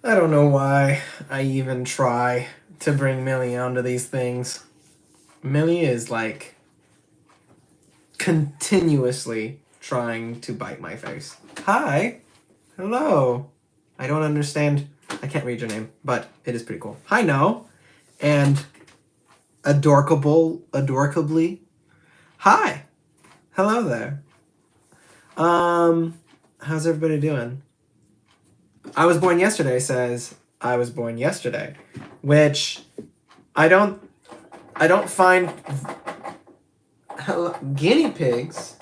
I don't know why I even try to bring Millie onto these things. Millie is like continuously trying to bite my face. Hi. Hello. I don't understand. I can't read your name, but it is pretty cool. Hi, No. And adorkably. Hi. Hello there. How's everybody doing? I was born yesterday says I was born yesterday, which I don't find guinea pigs.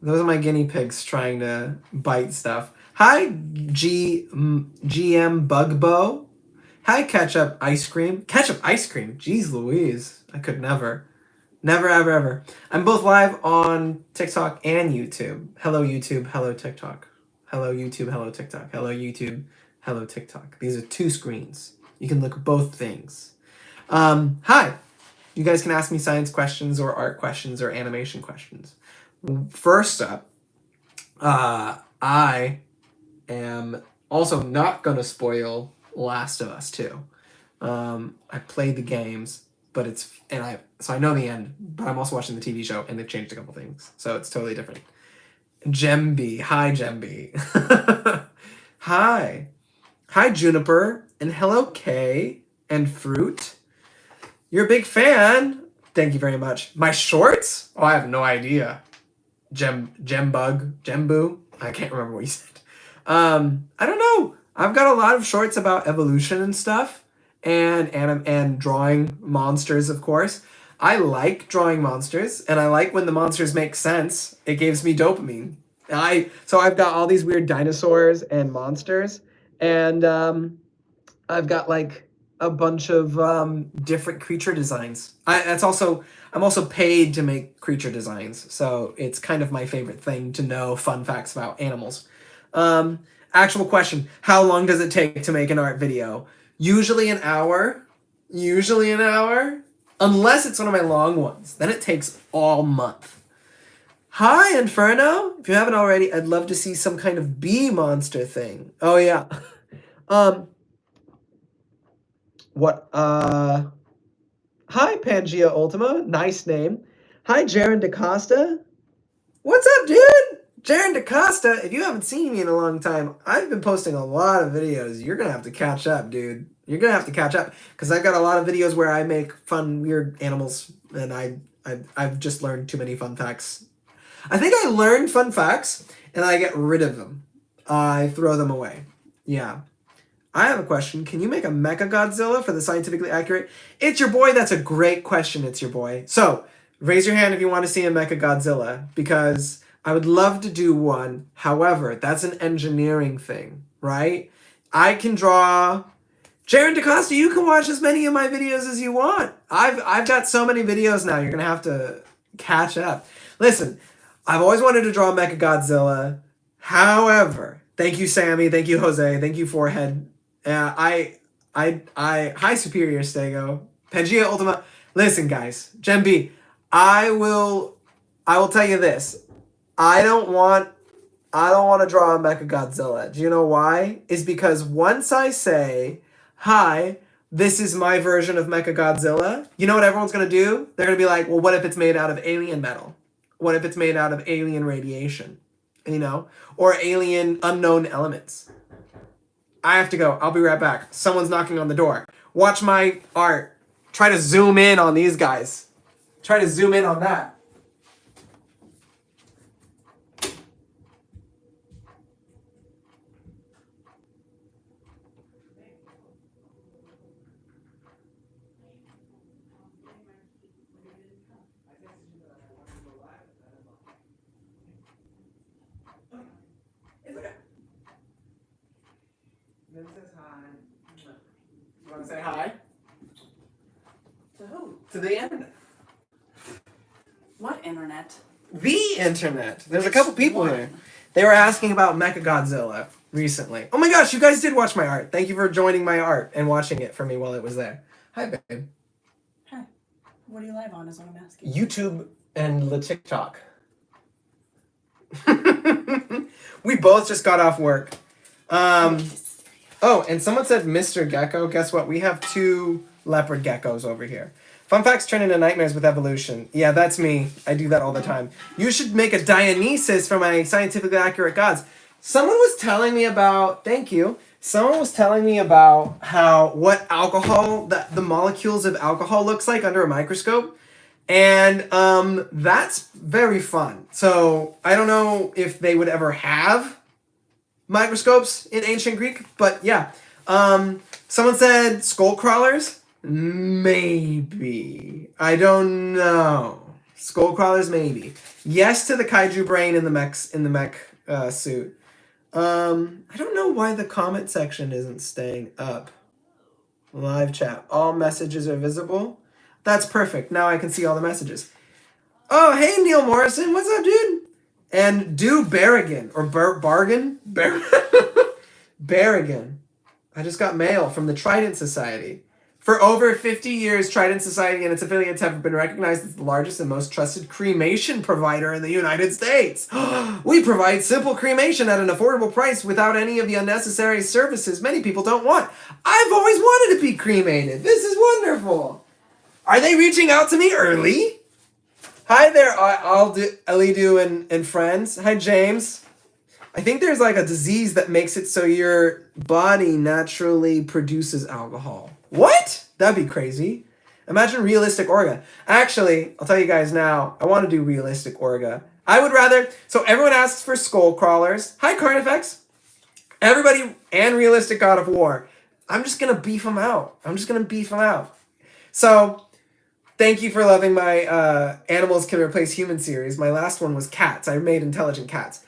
Those are my guinea pigs trying to bite stuff. Hi, GM Bugbo. Hi, Ketchup Ice Cream. Ketchup Ice Cream? Jeez Louise. I could never. Never, ever, ever. I'm both live on TikTok and YouTube. Hello, YouTube. Hello, TikTok. Hello, YouTube. Hello, TikTok. Hello, YouTube. Hello, TikTok. These are two screens. You can look at both things. Hi. You guys can ask me science questions or art questions or animation questions. First up, I am also not going to spoil Last of Us 2. I played the games, but so I know the end, but I'm also watching the TV show and they've changed a couple things. So it's totally different. Gemby. Hi, Gemby. Hi. Hi, Juniper. And hello, Kay and Fruit. You're a big fan. Thank you very much. My shorts? Oh, I have no idea. Jembu. I can't remember what you said. I don't know. I've got a lot of shorts about evolution and stuff, and drawing monsters, of course. I like drawing monsters, and I like when the monsters make sense. It gives me dopamine. So I've got all these weird dinosaurs and monsters, and I've got like a bunch of different creature designs. I'm also paid to make creature designs, so it's kind of my favorite thing to know fun facts about animals. Actual question: how long does it take to make an art video? Usually an hour. Unless it's one of my long ones, then it takes all month. Hi, Inferno. If you haven't already, I'd love to see some kind of bee monster thing. Oh yeah. What? Hi, Pangea Ultima. Nice name. Hi, Jaron DaCosta. What's up, dude? Jaron DaCosta. If you haven't seen me in a long time, I've been posting a lot of videos. You're gonna have to catch up, dude. You're gonna have to catch up because I've got a lot of videos where I make fun, weird animals, and I've just learned too many fun facts. I think I learn fun facts and I get rid of them. I throw them away. Yeah. I have a question. Can you make a Mechagodzilla for the scientifically accurate? It's your boy. That's a great question. It's your boy. So raise your hand if you want to see a Mechagodzilla because I would love to do one. However, that's an engineering thing, right? I can draw. Jaron DaCosta, you can watch as many of my videos as you want. I've got so many videos now. You're gonna have to catch up. Listen, I've always wanted to draw Mechagodzilla. However, thank you, Sammy. Thank you, Jose. Thank you, Forehead. Hi, Superior Stego. Pangea Ultima. Listen, guys. Gemby, I will tell you this. I don't want to draw a Mechagodzilla. Do you know why? Is because once I say, hi, this is my version of Mechagodzilla, you know what everyone's going to do? They're going to be like, well, what if it's made out of alien metal? What if it's made out of alien radiation? You know? Or alien unknown elements? I have to go. I'll be right back. Someone's knocking on the door. Watch my art. Try to zoom in on these guys. Try to zoom in on that. You want to say hi? To who? To the internet. What internet? The internet. There's a couple people here. They were asking about Mechagodzilla recently. Oh my gosh, you guys did watch my art. Thank you for joining my art and watching it for me while it was there. Hi, babe. Hi. What are you live on is what I'm asking. YouTube and the TikTok. We both just got off work. Oh, and someone said Mr. Gecko. Guess what? We have 2 leopard geckos over here. Fun facts turn into nightmares with evolution. Yeah, that's me. I do that all the time. You should make a Dionysus for my scientifically accurate gods. Someone was telling me about, thank you. Someone was telling me about what alcohol, the molecules of alcohol looks like under a microscope. And that's very fun. So I don't know if they would ever have microscopes in ancient Greek, but yeah. Someone said skull crawlers. Maybe. I don't know. Skull crawlers, maybe. Yes to the kaiju brain in the mech suit. I don't know why the comment section isn't staying up. Live chat. All messages are visible. That's perfect. Now I can see all the messages. Oh, hey, Neil Morrison. What's up, dude? And do Barrigan. Or Bargain? Barrigan. I just got mail from the Trident Society. For over 50 years, Trident Society and its affiliates have been recognized as the largest and most trusted cremation provider in the United States. We provide simple cremation at an affordable price without any of the unnecessary services many people don't want. I've always wanted to be cremated. This is wonderful. Are they reaching out to me early? Hi there, Elidu and friends. Hi, James. I think there's like a disease that makes it so your body naturally produces alcohol. What? That'd be crazy. Imagine realistic Orga. Actually, I'll tell you guys now, I want to do realistic Orga. I would rather, so everyone asks for skull crawlers. Hi, Carnifex. Everybody and realistic God of War. I'm just going to beef them out. So, thank you for loving my Animals Can Replace Human series. My last one was cats. I made intelligent cats.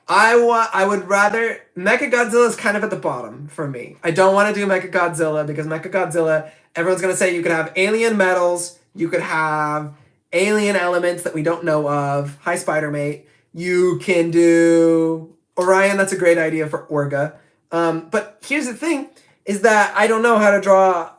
I would rather Mechagodzilla is kind of at the bottom for me. I don't want to do Mechagodzilla because Mechagodzilla, everyone's gonna say you could have alien metals, you could have alien elements that we don't know of. Hi, Spider-Mate. You can do Orion. That's a great idea for Orga. But here's the thing: is that I don't know how to draw.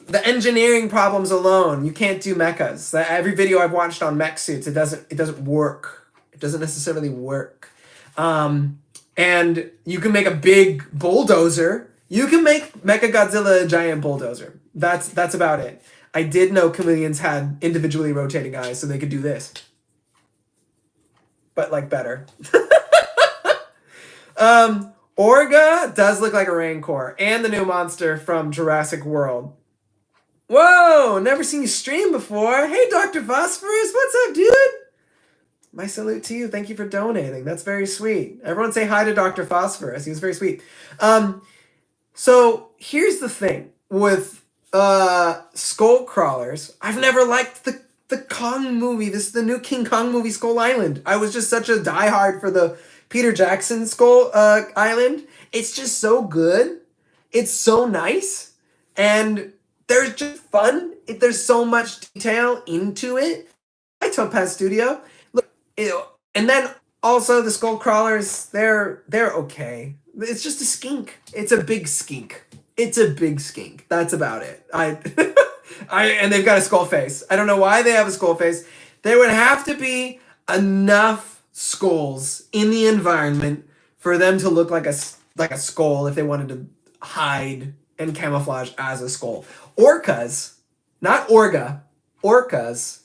The engineering problems alone, you can't do mechas. Every video I've watched on mech suits, it doesn't work. It doesn't necessarily work. And you can make a big bulldozer. You can make Mechagodzilla a giant bulldozer. That's about it. I did know chameleons had individually rotating eyes, so they could do this. But like better. Orga does look like a Rancor and the new monster from Jurassic World. Whoa, never seen you stream before. Hey, Dr. Phosphorus, what's up, dude? My salute to you. Thank you for donating. That's very sweet. Everyone say hi to Dr. Phosphorus. He was very sweet. So here's the thing with skull crawlers. I've never liked the Kong movie. This is the new King Kong movie, Skull Island. I was just such a diehard for the Peter Jackson Skull Island. It's just so good. It's so nice. And there's just fun. There's so much detail into it. Hi, Topaz Studio. And then also the skull crawlers, they're okay. It's just a skink. It's a big skink. That's about it. And they've got a skull face. I don't know why they have a skull face. There would have to be enough skulls in the environment for them to look like a skull if they wanted to hide and camouflage as a skull. Orcas, not Orga, orcas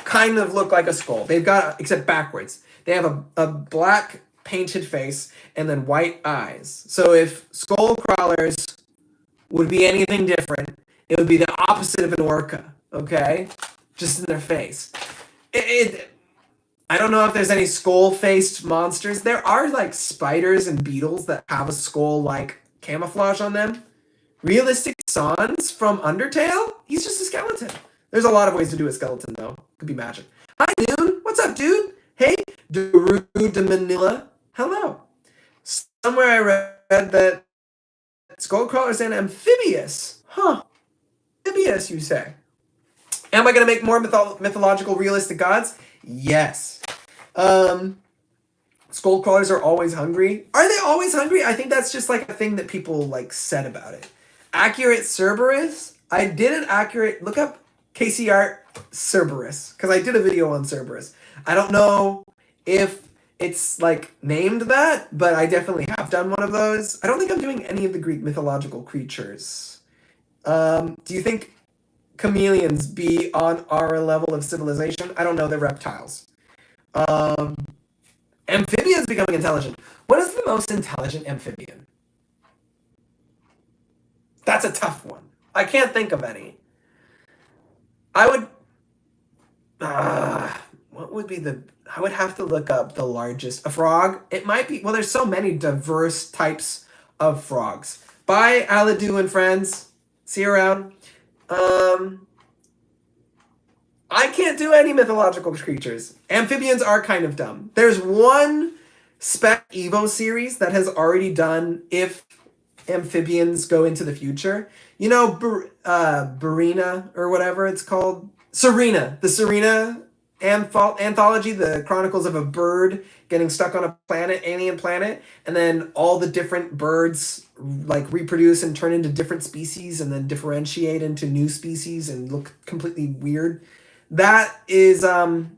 kind of look like a skull. They've got, except backwards. They have a black painted face and then white eyes. So if skull crawlers would be anything different, it would be the opposite of an orca, okay? Just in their face. I don't know if there's any skull-faced monsters. There are like spiders and beetles that have a skull-like camouflage on them. Realistic Sans from Undertale? He's just a skeleton. There's a lot of ways to do a skeleton, though. Could be magic. Hi, dude. What's up, dude? Hey, Daru de Manila. Hello. Somewhere I read that Skullcrawler's an amphibious. Huh. Amphibious, you say? Am I going to make more mythological, realistic gods? Yes. Skullcrawlers are always hungry. Are they always hungry? I think that's just like a thing that people like said about it. Accurate Cerberus? I did an accurate... Look up Cas3yart Cerberus, because I did a video on Cerberus. I don't know if it's like named that, but I definitely have done one of those. I don't think I'm doing any of the Greek mythological creatures. Do you think chameleons be on our level of civilization? I don't know. They're reptiles. Um, Amphibians becoming intelligent. What is the most intelligent amphibian? That's a tough one. I can't think of any. I would. What would be the? I would have to look up the largest. A frog? It might be. Well, there's so many diverse types of frogs. Bye, Aladu and friends. See you around. I can't do any mythological creatures. Amphibians are kind of dumb. There's one Spec Evo series that has already done if amphibians go into the future. You know, Barina or whatever it's called. Serena. The Serena anthology, the chronicles of a bird getting stuck on a planet, alien planet, and then all the different birds like reproduce and turn into different species and then differentiate into new species and look completely weird. That is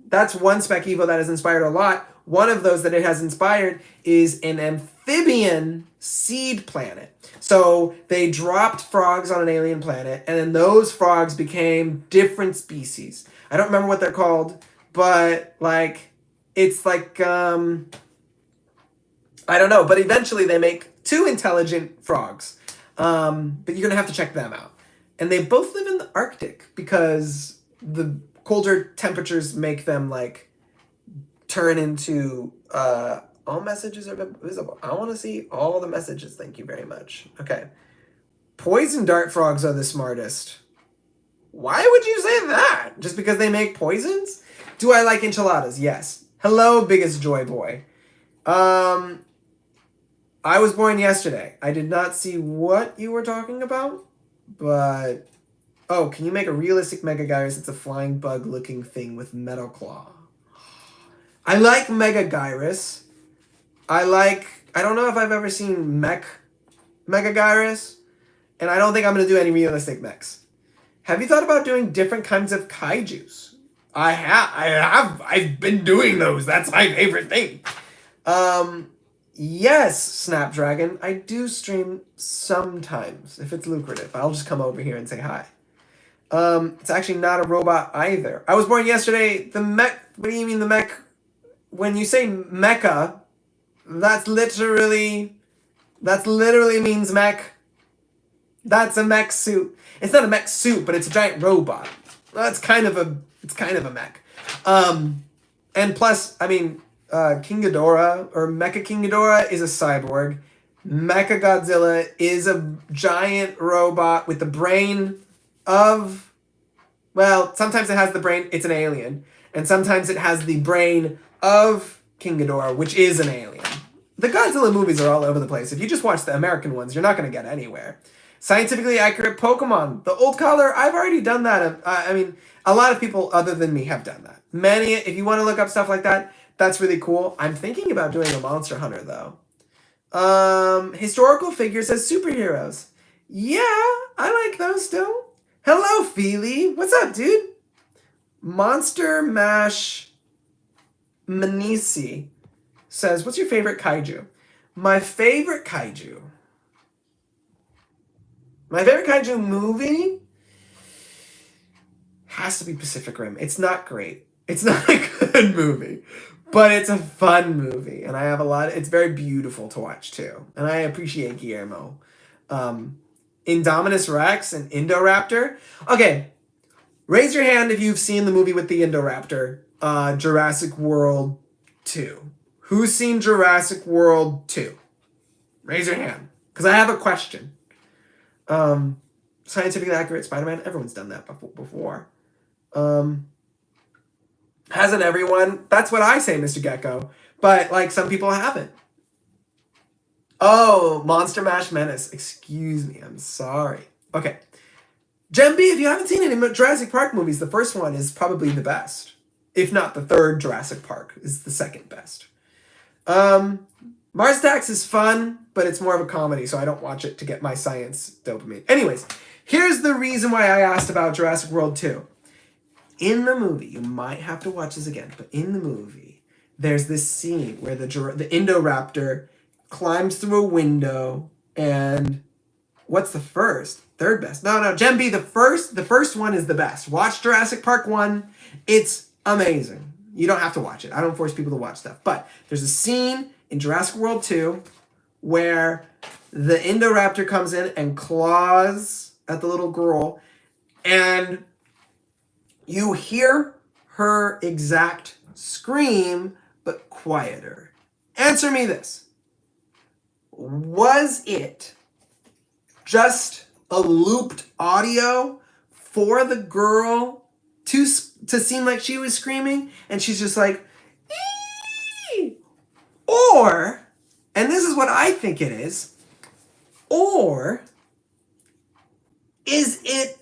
that's one Spec Evo that has inspired a lot. One of those that it has inspired is an amphibian seed planet. So they dropped frogs on an alien planet, and then those frogs became different species. I don't remember what they're called, but like it's like I don't know. But eventually they make two intelligent frogs. But you're gonna have to check them out. And they both live in the Arctic because the colder temperatures make them like turn into all messages are visible. I want to see all the messages. Thank you very much. Okay. Poison dart frogs are the smartest. Why would you say that? Just because they make poisons? Do I like enchiladas? Yes. Hello, biggest joy boy. I was born yesterday. I did not see what you were talking about, but oh, can you make a realistic Megagyrus? It's a flying bug-looking thing with metal claw. I like Megagyrus. I don't know if I've ever seen Megagyrus, and I don't think I'm going to do any realistic mechs. Have you thought about doing different kinds of kaijus? I've been doing those. That's my favorite thing. Yes, Snapdragon. I do stream sometimes. If it's lucrative, I'll just come over here and say hi. It's actually not a robot either. I was born yesterday. The mech. What do you mean the mech? When you say mecha, that's literally means mech. That's a mech suit. It's not a mech suit, but it's a giant robot. It's kind of a mech. And plus, I mean, King Ghidorah or Mecha King Ghidorah is a cyborg. Mecha Godzilla is a giant robot with the brain of, well, sometimes it has the brain, it's an alien. And sometimes it has the brain of King Ghidorah, which is an alien. The Godzilla movies are all over the place. If you just watch the American ones, you're not going to get anywhere. Scientifically accurate Pokemon. The old color, I've already done that. I mean, a lot of people other than me have done that. Many, if you want to look up stuff like that, that's really cool. I'm thinking about doing a Monster Hunter, though. Historical figures as superheroes. Yeah, I like those still. Hello, Feely. What's up, dude? Monster Mash Manisi says, what's your favorite kaiju? My favorite kaiju movie has to be Pacific Rim. It's not great. It's not a good movie, but it's a fun movie. And I have it's very beautiful to watch too. And I appreciate Guillermo. Indominus Rex and Indoraptor. Okay, raise your hand if you've seen the movie with the Indoraptor, Jurassic World 2. Who's seen Jurassic World 2? Raise your hand, because I have a question. Scientifically accurate Spider-Man, everyone's done that before. Hasn't everyone? That's what I say, Mr. Gecko. But, like, some people haven't. Oh, Monster Mash Menace. Excuse me, I'm sorry. Okay. Gemby, if you haven't seen any Jurassic Park movies, the first one is probably the best. If not the third Jurassic Park is the second best. Mars Attacks is fun, but it's more of a comedy, so I don't watch it to get my science dopamine. Anyways, here's the reason why I asked about Jurassic World 2. In the movie, you might have to watch this again, but in the movie, there's this scene where the Indoraptor climbs through a window, and what's the first? Third best. No, Gen B, the first one is the best. Watch Jurassic Park 1. It's amazing. You don't have to watch it. I don't force people to watch stuff. But there's a scene in Jurassic World 2 where the Indoraptor comes in and claws at the little girl, and you hear her exact scream, but quieter. Answer me this. Was it just a looped audio for the girl to seem like she was screaming, and she's just like, ee! Or, and this is what I think it is, or is it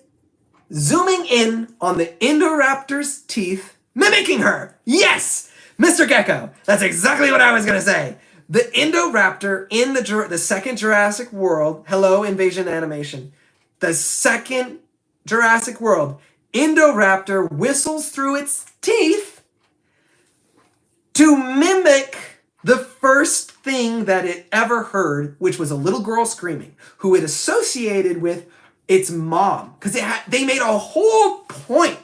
zooming in on the Indoraptor's teeth, mimicking her? Yes! Mr. Gecko! That's exactly what I was going to say. The Indoraptor in the second Jurassic World, hello, Invasion Animation, the second Jurassic World, Indoraptor whistles through its teeth to mimic the first thing that it ever heard, which was a little girl screaming, who it associated with its mom. Because they made a whole point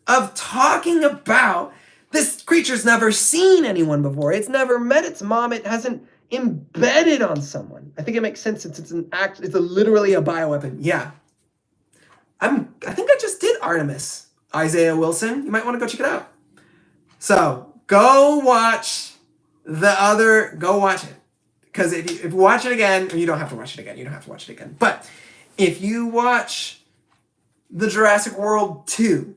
of talking about this creature's never seen anyone before. It's never met its mom. It hasn't embedded on someone. I think it makes sense since it's literally a bioweapon. Yeah. I think I just did Artemis. Isaiah Wilson. You might want to go check it out. So go watch it. Because if you watch it again, you don't have to watch it again. You don't have to watch it again. But if you watch the Jurassic World 2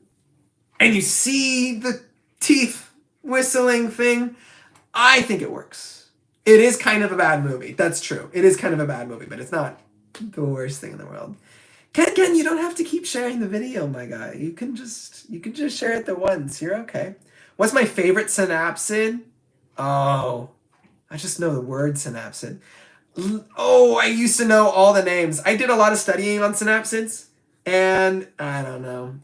and you see the teeth whistling thing, I think it works. It is kind of a bad movie. That's true. It is kind of a bad movie, but it's not the worst thing in the world. Ken, you don't have to keep sharing the video, my guy. You can just share it the once. You're okay. What's my favorite synapsid? Oh, I just know the word synapsid. Oh, I used to know all the names. I did a lot of studying on synapsids, and I don't know.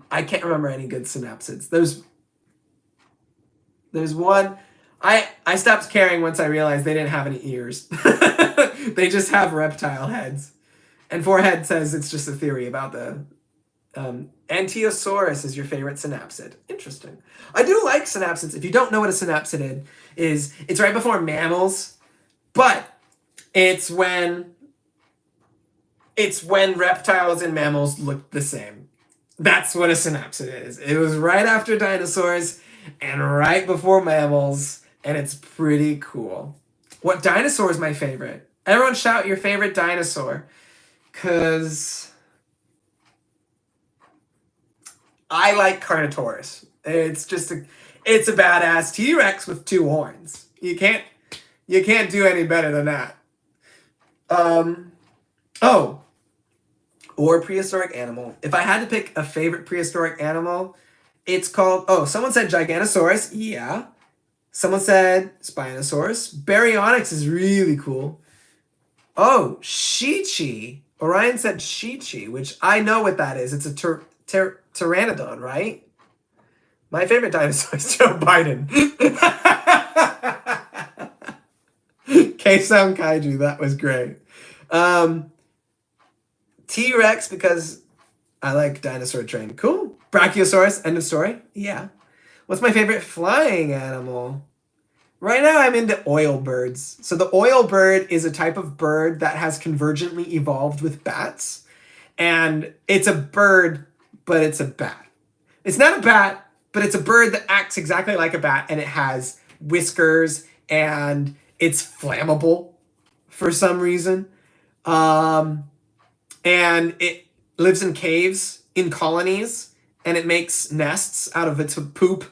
I can't remember any good synapsids. There's one. I stopped caring once I realized they didn't have any ears. They just have reptile heads. And Forehead says it's just a theory about the Ankylosaurus is your favorite synapsid. Interesting. I do like synapsids. If you don't know what a synapsid is, it's right before mammals, but it's when reptiles and mammals look the same. That's what a synapsid is. It was right after dinosaurs and right before mammals, and it's pretty cool. What dinosaur is my favorite? Everyone shout your favorite dinosaur, because I like Carnotaurus. It's a badass T-Rex with 2 horns. You can't do any better than that. Or prehistoric animal. If I had to pick a favorite prehistoric animal, it's called, someone said Giganosaurus. Yeah. Someone said Spinosaurus. Baryonyx is really cool. Oh, Shi-Chi. Orion said Shi-Chi, which I know what that is. It's a pteranodon, right? My favorite dinosaur is Joe Biden. K-Sound Kaiju, that was great. T-Rex, because I like Dinosaur Train. Cool. Brachiosaurus, end of story. Yeah. What's my favorite flying animal? Right now I'm into oil birds. So the oil bird is a type of bird that has convergently evolved with bats. And it's a bird, but it's a bat. It's not a bat, but it's a bird that acts exactly like a bat, and it has whiskers, and it's flammable for some reason. And it lives in caves, in colonies, and it makes nests out of its poop.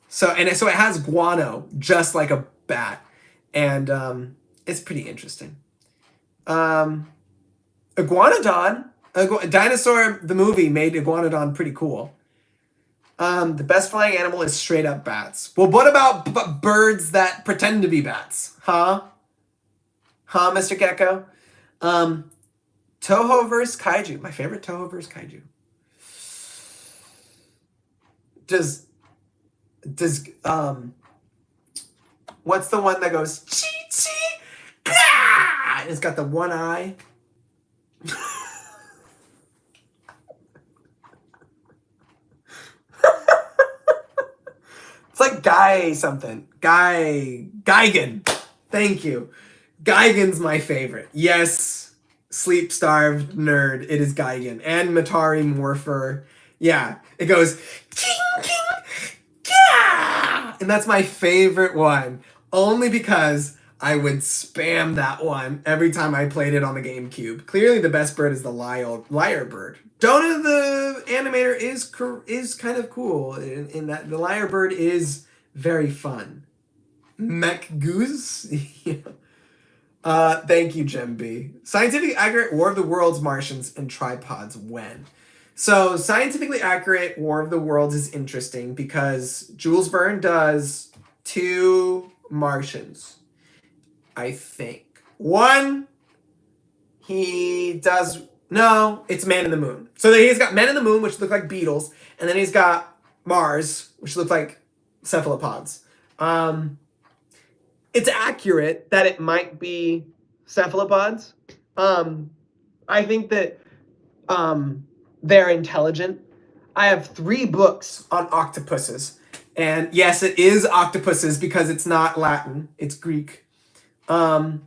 So it has guano, just like a bat. And it's pretty interesting. Iguanodon, Dinosaur, the movie, made Iguanodon pretty cool. The best flying animal is straight up bats. Well, what about birds that pretend to be bats? Huh, Mr. Gecko? Toho vs. Kaiju. My favorite Toho vs. Kaiju. does what's the one that goes chee chee gah? And it's got the one eye. It's like Guy something. Geigen. Thank you. Geigen's my favorite. Yes, sleep-starved nerd. It is Geigen. And Matari Morpher. Yeah, it goes king, king, yeah! And that's my favorite one. Only because I would spam that one every time I played it on the GameCube. Clearly the best bird is the lyre bird. Donna the animator is kind of cool in that the lyre bird is very fun. Mech Goose? Yeah. Thank you, Gem B. Scientifically accurate War of the Worlds, Martians, and tripods when? So scientifically accurate War of the Worlds is interesting because Jules Verne does 2 Martians, I think. One, he does... No, it's Man in the Moon. So he's got Men in the Moon, which look like beetles, and then he's got Mars, which look like cephalopods. It's accurate that it might be cephalopods. I think that they're intelligent. I have 3 books on octopuses. And yes, it is octopuses because it's not Latin. It's Greek. I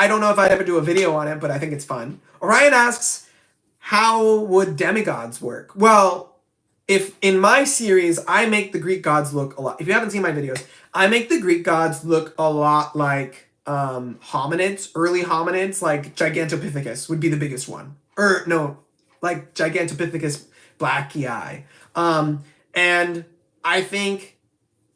don't know if I'd ever do a video on it, but I think it's fun. Orion asks, how would demigods work? Well, if in my series, I make the Greek gods look a lot... If you haven't seen my videos, I make the Greek gods look a lot like hominids, early hominids, like Gigantopithecus would be the biggest one. Or, no, like Gigantopithecus blacki. And I think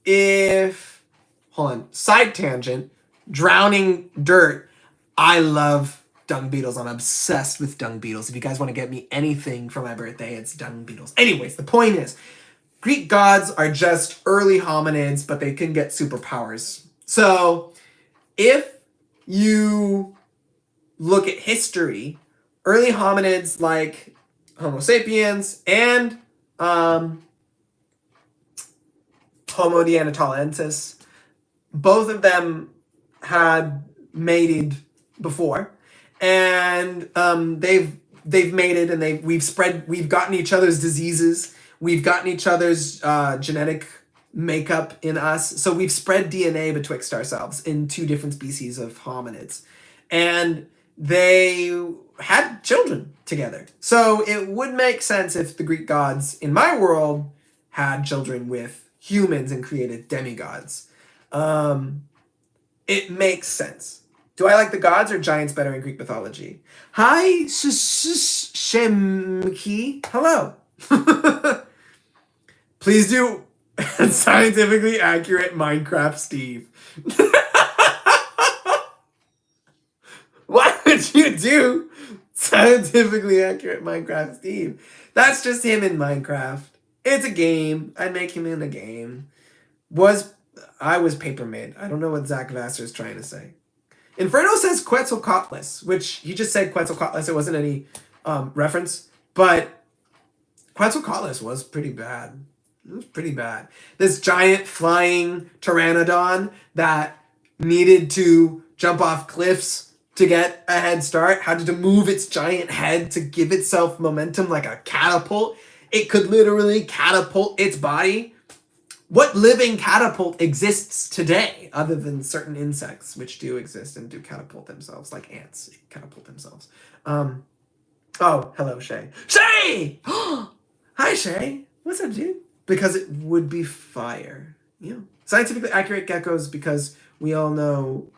if... Hold on. Side tangent. Drowning dirt. I love dung beetles. I'm obsessed with dung beetles. If you guys want to get me anything for my birthday, it's dung beetles. Anyways, the point is, Greek gods are just early hominids, but they can get superpowers. So, if you look at history, early hominids like Homo sapiens and Homo neanderthalensis, both of them had mated before, and they've mated, and we've gotten each other's diseases, we've gotten each other's genetic makeup in us, so we've spread DNA betwixt ourselves in 2 different species of hominids, and they had children together. So it would make sense if the Greek gods in my world had children with humans and created demigods. It makes sense. Do I like the gods or giants better in Greek mythology? Hi, Shemki. Hello. Please do scientifically accurate Minecraft Steve. Why would you do scientifically accurate Minecraft Steve? That's just him in Minecraft. It's a game. I'd make him in a game. I was paper made. I don't know what Zach Vassar is trying to say. Inferno says Quetzalcoatlus, which he just said Quetzalcoatlus. It wasn't any reference, but Quetzalcoatlus was pretty bad. It was pretty bad. This giant flying pteranodon that needed to jump off cliffs to get a head start, had to move its giant head to give itself momentum like a catapult. It could literally catapult its body. What living catapult exists today other than certain insects, which do exist and do catapult themselves, like ants catapult themselves? Oh, hello, Shay. Shay! Hi, Shay. What's up, dude? Because it would be fire. Yeah. Scientifically accurate geckos, because we all know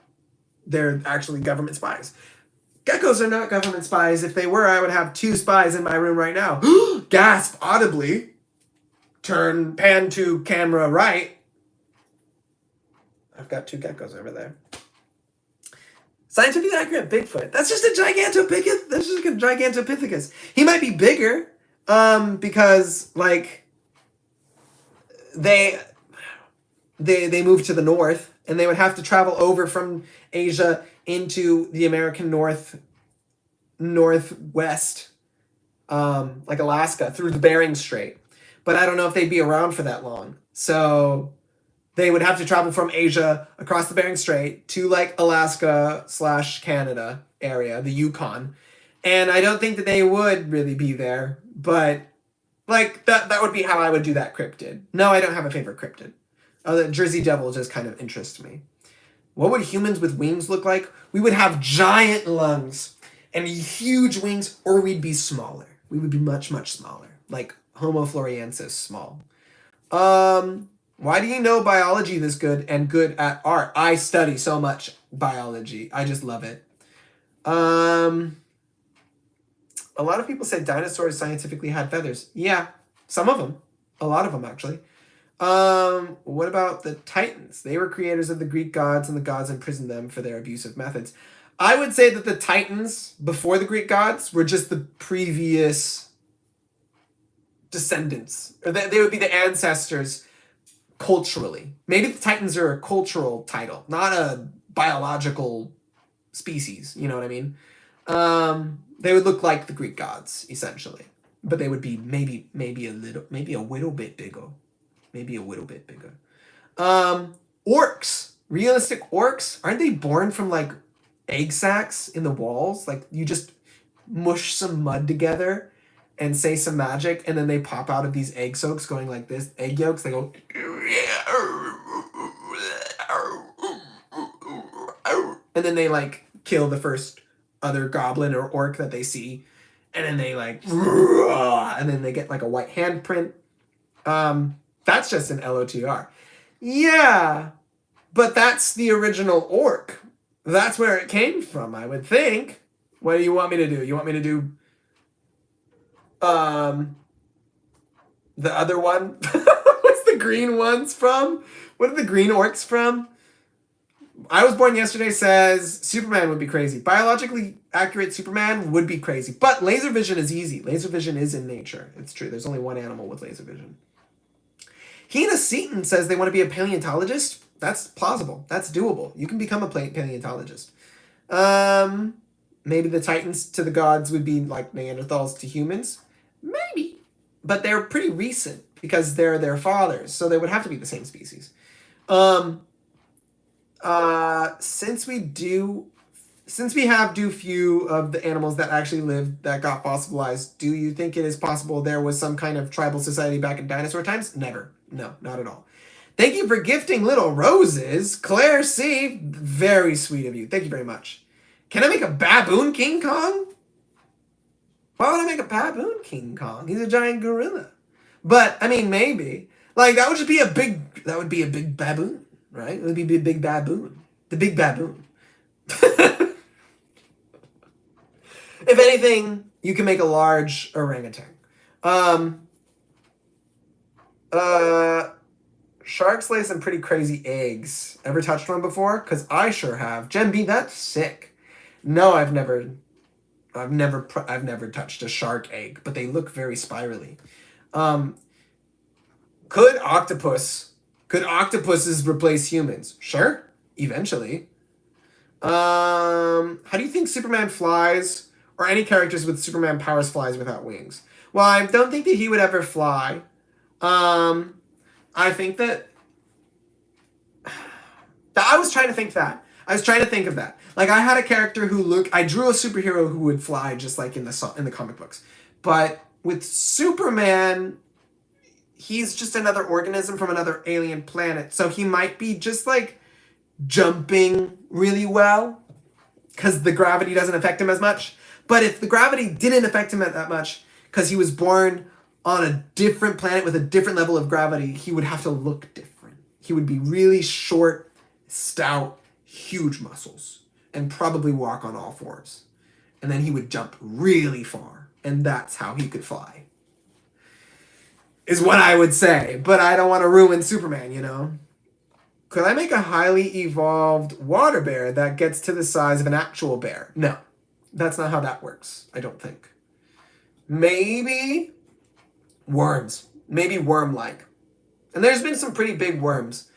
they're actually government spies. Geckos are not government spies. If they were, I would have 2 spies in my room right now. Gasp audibly. Pan to camera right. I've got 2 geckos over there. Scientifically accurate Bigfoot. That's just a Gigantopithecus. That's just a Gigantopithecus. He might be bigger, because like they moved to the north, and they would have to travel over from Asia into the American northwest, like Alaska, through the Bering Strait. But I don't know if they'd be around for that long. So they would have to travel from Asia across the Bering Strait to like Alaska/Canada area, the Yukon. And I don't think that they would really be there, but like that would be how I would do that cryptid. No, I don't have a favorite cryptid. The Jersey Devil just kind of interests me. What would humans with wings look like? We would have giant lungs and huge wings, or we'd be smaller. We would be much, much smaller. Like Homo floresiensis small. Why do you know biology this good and good at art? I study so much biology. I just love it. A lot of people said dinosaurs scientifically had feathers. Yeah, some of them. A lot of them, actually. What about the Titans? They were creators of the Greek gods, and the gods imprisoned them for their abusive methods. I would say that the Titans, before the Greek gods, were just the previous descendants. Or they would be the ancestors culturally. Maybe the Titans are a cultural title, not a biological species. You know what I mean? They would look like the Greek gods, essentially. But they would be maybe a little bit bigger. Maybe a little bit bigger. Orcs. Realistic orcs. Aren't they born from like egg sacs in the walls? Like you just mush some mud together and say some magic, and then they pop out of these egg soaks going like this. Egg yolks, they go. And then they like kill the first other goblin or orc that they see. And then they like. And then they get like a white handprint. That's just an LOTR. Yeah, but that's the original orc. That's where it came from, I would think. What do you want me to do? You want me to do the other one? What's the green ones from? What are the green orcs from? I Was Born Yesterday says Superman would be crazy. Biologically accurate Superman would be crazy. But laser vision is easy. Laser vision is in nature. It's true. There's only one animal with laser vision. Hina Seaton says they want to be a paleontologist. That's plausible. That's doable. You can become a paleontologist. Maybe the Titans to the gods would be like Neanderthals to humans. Maybe. But they're pretty recent because they're their fathers. So they would have to be the same species. Since we have few of the animals that actually lived that got fossilized, do you think it is possible there was some kind of tribal society back in dinosaur times? Never. No, not at all. Thank you for gifting little roses. Claire C. Very sweet of you. Thank you very much. Can I make a baboon King Kong? Why would I make a baboon King Kong? He's a giant gorilla. But, I mean, maybe. Like, that would be a big baboon, right? It would be a big baboon. The big baboon. If anything, you can make a large orangutan. Sharks lay some pretty crazy eggs. Ever touched one before? Because I sure have. Jen B, that's sick. No, I've never touched a shark egg, but they look very spirally. Could octopuses replace humans? Sure, eventually. How do you think Superman flies, or any characters with Superman powers flies without wings? Well, I don't think that he would ever fly. I think that I was trying to think of that. Like, I had a character I drew a superhero who would fly just like in the comic books. But with Superman, he's just another organism from another alien planet. So he might be just like jumping really well because the gravity doesn't affect him as much. But if the gravity didn't affect him that much because he was born on a different planet with a different level of gravity, he would have to look different. He would be really short, stout, huge muscles, and probably walk on all fours. And then he would jump really far, and that's how he could fly. Is what I would say, but I don't want to ruin Superman, you know? Could I make a highly evolved water bear that gets to the size of an actual bear? No, that's not how that works, I don't think. Maybe worms. Maybe worm-like. And there's been some pretty big worms.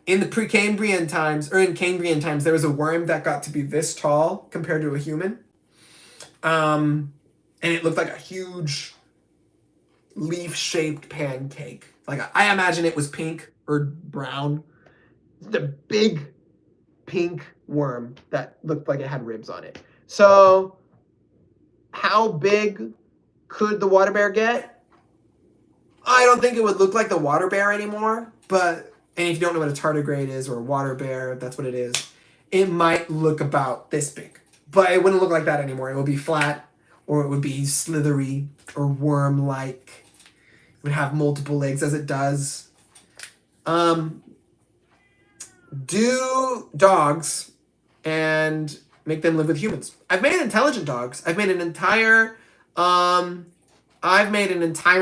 In the Precambrian times, or in Cambrian times, there was a worm that got to be this tall compared to a human. And it looked like a huge leaf-shaped pancake. Like, I imagine it was pink or brown. The big pink worm that looked like it had ribs on it. So, how big could the water bear get? I don't think it would look like the water bear anymore, but, and if you don't know what a tardigrade is or a water bear, that's what it is. It might look about this big, but it wouldn't look like that anymore. It would be flat, or it would be slithery or worm-like. It would have multiple legs as it does. Do dogs and make them live with humans. I've made intelligent dogs. I've made an entire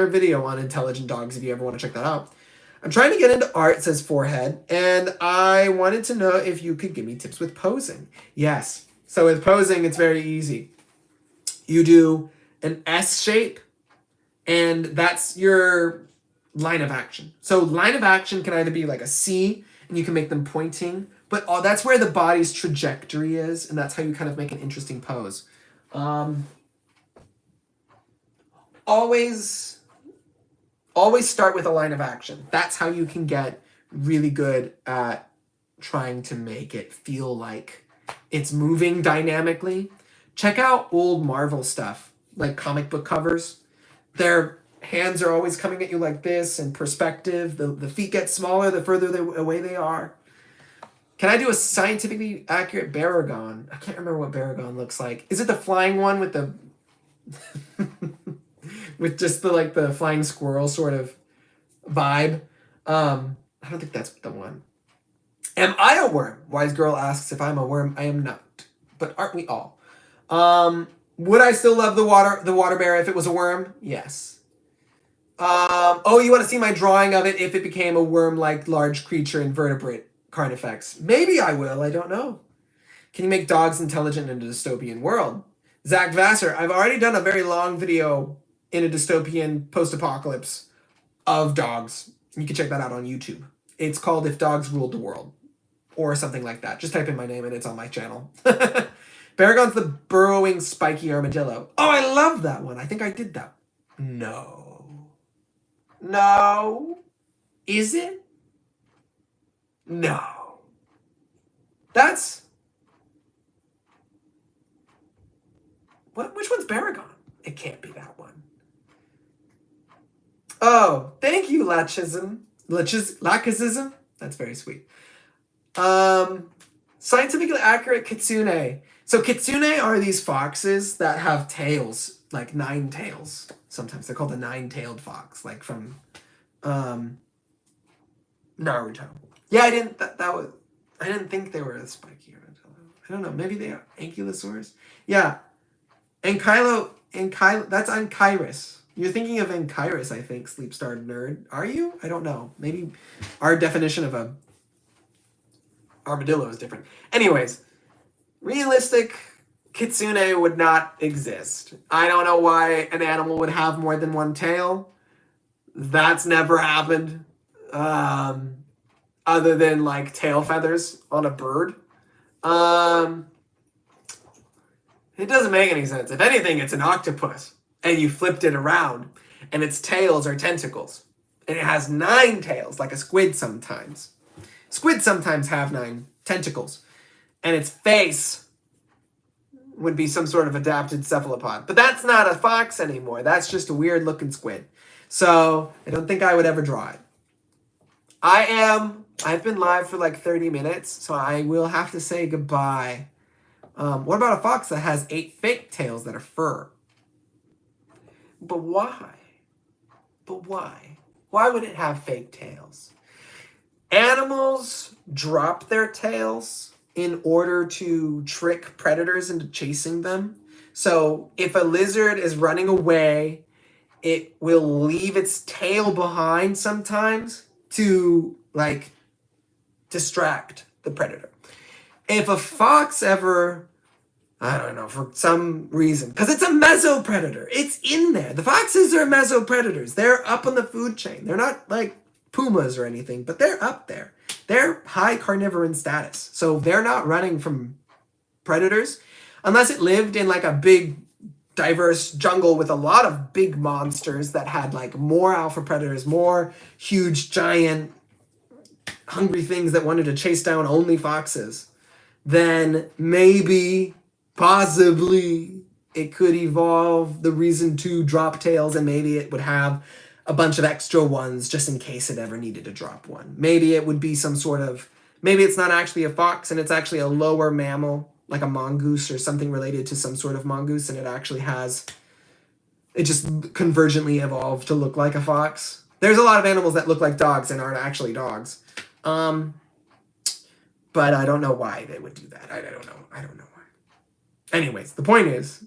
video on intelligent dogs if you ever want to check that out. I'm trying to get into art, it says forehead, and I wanted to know if you could give me tips with posing. Yes. So with posing, it's very easy. You do an S shape, and that's your line of action. So line of action can either be like a C, and you can make them pointing, but that's where the body's trajectory is, and that's how you kind of make an interesting pose. Always start with a line of action. That's how you can get really good at trying to make it feel like it's moving dynamically. Check out old Marvel stuff, like comic book covers. Their hands are always coming at you like this in perspective. The feet get smaller the further away they are. Can I do a scientifically accurate Baragon? I can't remember what Baragon looks like. Is it the flying one with the... with just the flying squirrel sort of vibe? I don't think that's the one. Am I a worm? Wise girl asks if I'm a worm. I am not. But aren't we all? Would I still love the water bear if it was a worm? Yes. Oh, you want to see my drawing of it if it became a worm-like large creature invertebrate carnifex? Maybe I will. I don't know. Can you make dogs intelligent in a dystopian world? Zach Vassar, I've already done a very long video in a dystopian post-apocalypse of dogs. You can check that out on YouTube. It's called If Dogs Ruled the World, or something like that. Just type in my name and it's on my channel. Baragon's the burrowing spiky armadillo. Oh, I love that one. I think I did that. No. Is it? No. That's... Which one's Baragon? It can't be that one. Oh, thank you, Lachism. Lachism? That's very sweet. Scientifically accurate kitsune. So kitsune are these foxes that have tails, like 9 tails. Sometimes they're called the 9-tailed fox, like from Naruto. Yeah, I didn't think they were a spiky. I don't know. Maybe they are ankylosaurs. Yeah. That's Ankyris. You're thinking of Ankyris, I think, sleep-starved nerd. Are you? I don't know. Maybe our definition of a armadillo is different. Anyways, realistic kitsune would not exist. I don't know why an animal would have more than 1 tail. That's never happened. Other than like tail feathers on a bird. It doesn't make any sense. If anything, it's an octopus. And you flipped it around, and its tails are tentacles. And it has 9 tails, like a squid sometimes. Squids sometimes have 9 tentacles. And its face would be some sort of adapted cephalopod. But that's not a fox anymore. That's just a weird-looking squid. So I don't think I would ever draw it. I've been live for like 30 minutes, so I will have to say goodbye. What about a fox that has 8 fake tails that are fur? But why? Why would it have fake tails? Animals drop their tails in order to trick predators into chasing them. So if a lizard is running away, it will leave its tail behind sometimes to like distract the predator. If a fox ever, I don't know, for some reason, because it's a mesopredator, it's in there. The foxes are mesopredators. They're up on the food chain. They're not like pumas or anything, but they're up there. They're high carnivoran status. So they're not running from predators unless it lived in like a big diverse jungle with a lot of big monsters that had like more alpha predators, more huge, giant, hungry things that wanted to chase down only foxes, then maybe, possibly, it could evolve the reason to drop tails, and maybe it would have a bunch of extra ones just in case it ever needed to drop one. Maybe it would be some sort of, maybe it's not actually a fox and it's actually a lower mammal, like a mongoose or something related to some sort of mongoose, and it actually has, it just convergently evolved to look like a fox. There's a lot of animals that look like dogs and aren't actually dogs. But I don't know why they would do that. I don't know why. Anyways, the point is,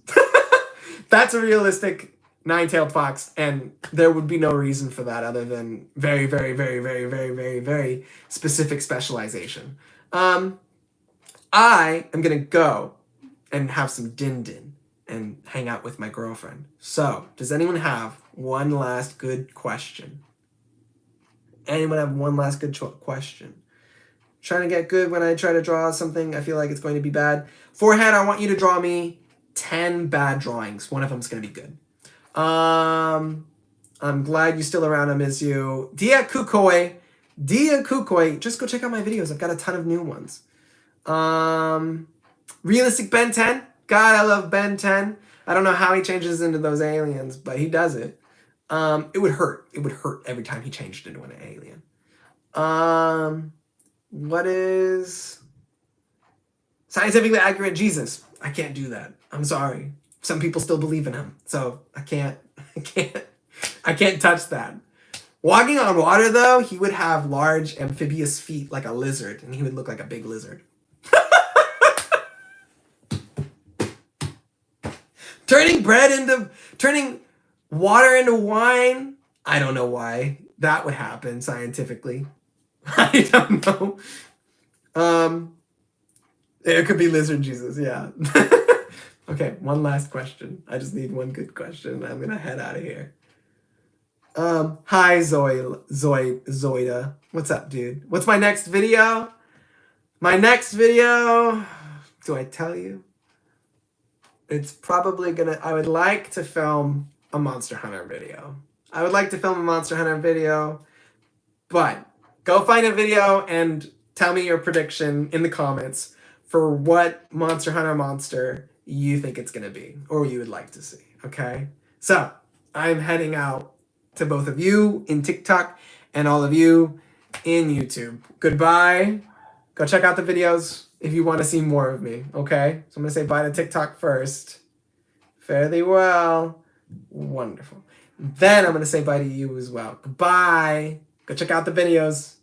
that's a realistic nine-tailed fox, and there would be no reason for that other than very, very, very, very, very, very, very specific specialization. I am gonna go and have some din-din and hang out with my girlfriend. So, does anyone have one last good question? Anyone have one last good question? Trying to get good when I try to draw something, I feel like it's going to be bad. Forehead, I want you to draw me 10 bad drawings. One of them's going to be good. I'm glad you're still around. I miss you. Dia Kukoi, just go check out my videos. I've got a ton of new ones. Realistic Ben 10. God, I love Ben 10. I don't know how he changes into those aliens, but he does it. It would hurt. It would hurt every time he changed into an alien. What is scientifically accurate Jesus? I can't do that. I'm sorry. Some people still believe in him, so I can't touch that. Walking on water, though, he would have large amphibious feet like a lizard, and he would look like a big lizard. Turning water into wine. I don't know why that would happen scientifically. I don't know. It could be lizard Jesus, yeah. Okay, one last question. I just need one good question, and I'm gonna head out of here. Hi Zoida. What's up, dude? What's my next video? My next video, do I tell you? It's probably gonna, I would like to film a Monster Hunter video. But go find a video and tell me your prediction in the comments for what Monster Hunter monster you think it's gonna be, or you would like to see, okay? So, I'm heading out to both of you in TikTok and all of you in YouTube. Goodbye. Go check out the videos if you want to see more of me, okay? So I'm gonna say bye to TikTok first. Fare thee well. Wonderful. Then I'm gonna say bye to you as well. Goodbye. Go check out the videos.